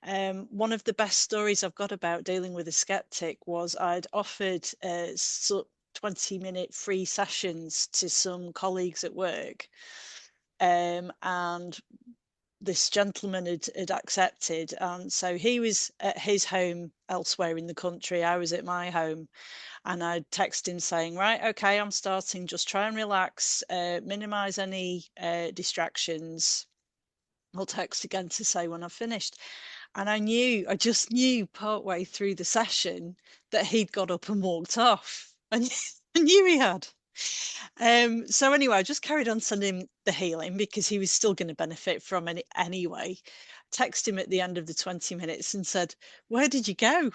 One of the best stories I've got about dealing with a skeptic was I'd offered 20-minute free sessions to some colleagues at work, and this gentleman had accepted, and so he was at his home elsewhere in the country. I was at my home, and I'd text him saying, right, okay, I'm starting, just try and relax, minimize any distractions. I'll text again to say when I've finished. And I just knew partway through the session that he'd got up and walked off. I knew he had. So anyway, I just carried on sending him the healing because he was still going to benefit from it anyway. Text him at the end of the 20 minutes and said, where did you go?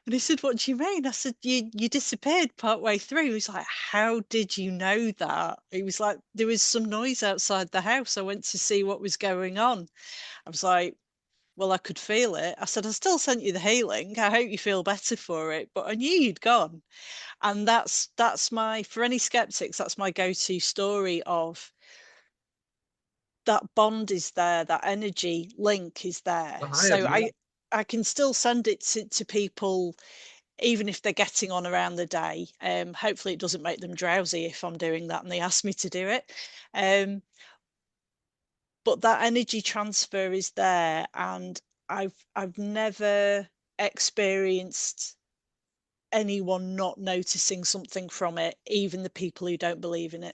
And he said, what do you mean? I said, you disappeared partway through. He was like, how did you know that? He was like, there was some noise outside the house. I went to see what was going on. I was like, well, I could feel it. I said, I still sent you the healing. I hope you feel better for it. But I knew you'd gone. And that's my, for any skeptics, that's my go-to story of that bond is there, that energy link is there. I So agree. I can still send it to people even if they're getting on around the day. Hopefully it doesn't make them drowsy if I'm doing that and they ask me to do it. Um, but that energy transfer is there, and I've never experienced anyone not noticing something from it, even the people who don't believe in it.